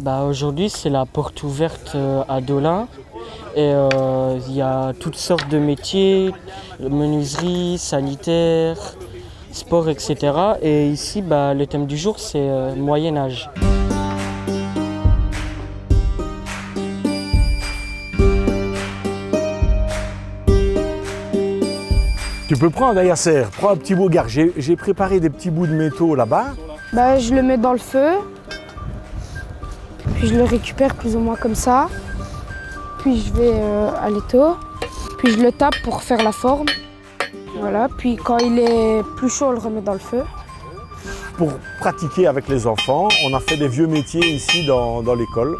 Aujourd'hui, c'est la porte ouverte à Dolin. Et il y a toutes sortes de métiers, menuiserie, sanitaire, sport, etc. Et ici, le thème du jour, c'est Moyen-Âge. Tu peux prendre un Yasser, prends un petit bout, j'ai préparé des petits bouts de métaux là-bas. Je le mets dans le feu, puis je le récupère plus ou moins comme ça. Puis je vais à l'étau, puis je le tape pour faire la forme. Voilà, puis quand il est plus chaud, on le remet dans le feu. Pour pratiquer avec les enfants, on a fait des vieux métiers ici dans l'école,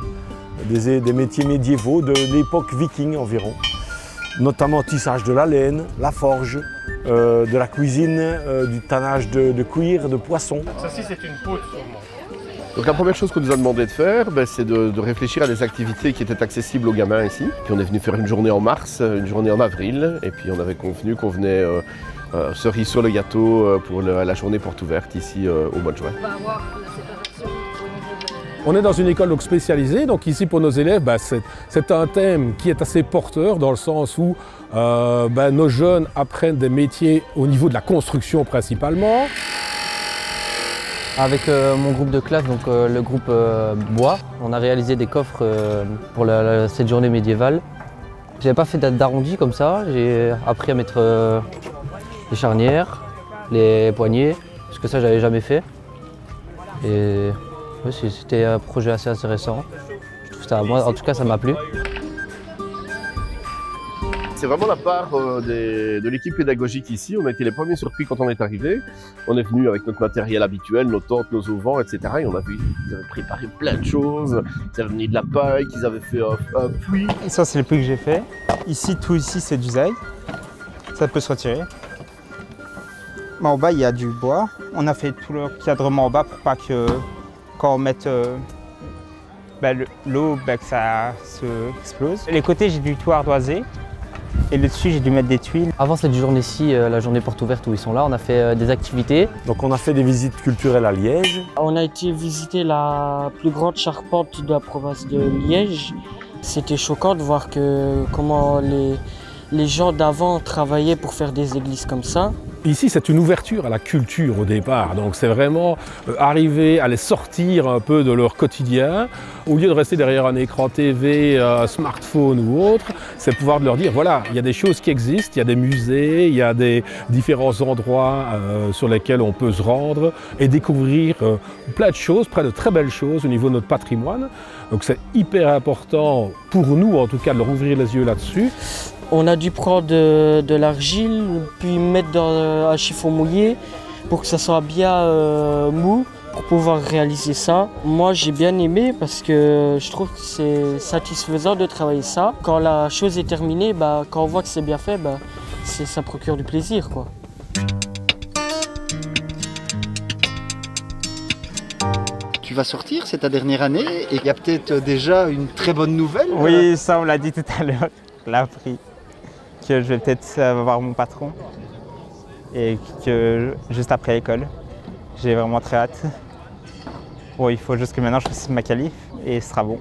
des métiers médiévaux de l'époque viking environ. Notamment tissage de la laine, la forge, de la cuisine, du tannage de cuir, de poisson. Ça ci c'est une poutre sûrement. Donc la première chose qu'on nous a demandé de faire, c'est de réfléchir à des activités qui étaient accessibles aux gamins ici. Puis on est venu faire une journée en mars, une journée en avril, et puis on avait convenu qu'on venait cerise sur le gâteau pour la journée porte ouverte ici au mois de juin. On est dans une école donc spécialisée, donc ici pour nos élèves, c'est un thème qui est assez porteur dans le sens où nos jeunes apprennent des métiers au niveau de la construction principalement. Avec mon groupe de classe, donc le groupe bois, on a réalisé des coffres pour cette journée médiévale. J'avais pas fait d'arrondi comme ça, j'ai appris à mettre les charnières, les poignées, parce que ça j'avais jamais fait. Et ouais, c'était un projet assez intéressant. Je trouve ça, moi en tout cas ça m'a plu. C'est vraiment la part de l'équipe pédagogique ici. On a été les premiers surpris quand on est arrivé. On est venu avec notre matériel habituel, nos tentes, nos auvents, etc. Et on a vu qu'ils avaient préparé plein de choses. Ils avaient mis de la paille, qu'ils avaient fait un puits. Ça, c'est le puits que j'ai fait. Ici, tout ici, c'est du zaï. Ça peut se retirer. En bas, il y a du bois. On a fait tout le cadrement en bas pour pas que quand on mette l'eau, que ça se explose. Les côtés, j'ai du tout ardoisé. Et le dessus, j'ai dû mettre des tuiles. Avant cette journée-ci, la journée porte ouverte où ils sont là, on a fait des activités. Donc on a fait des visites culturelles à Liège. On a été visiter la plus grande charpente de la province de Liège. C'était choquant de voir comment les gens d'avant travaillaient pour faire des églises comme ça. Ici, c'est une ouverture à la culture au départ, donc c'est vraiment arriver à les sortir un peu de leur quotidien. Au lieu de rester derrière un écran TV, un smartphone ou autre, c'est pouvoir leur dire, voilà, il y a des choses qui existent, il y a des musées, il y a des différents endroits sur lesquels on peut se rendre et découvrir plein de choses, plein de très belles choses au niveau de notre patrimoine. Donc c'est hyper important pour nous, en tout cas, de leur ouvrir les yeux là-dessus. On a dû prendre de l'argile, puis mettre dans un chiffon mouillé pour que ça soit bien mou, pour pouvoir réaliser ça. Moi j'ai bien aimé parce que je trouve que c'est satisfaisant de travailler ça. Quand la chose est terminée, quand on voit que c'est bien fait, ça procure du plaisir, quoi. Tu vas sortir, c'est ta dernière année, et il y a peut-être déjà une très bonne nouvelle. Oui, ça on l'a dit tout à l'heure, je l'ai appris. Que je vais peut-être voir mon patron et que juste après l'école, j'ai vraiment très hâte. Bon, il faut juste que maintenant je fasse ma qualif et ce sera bon.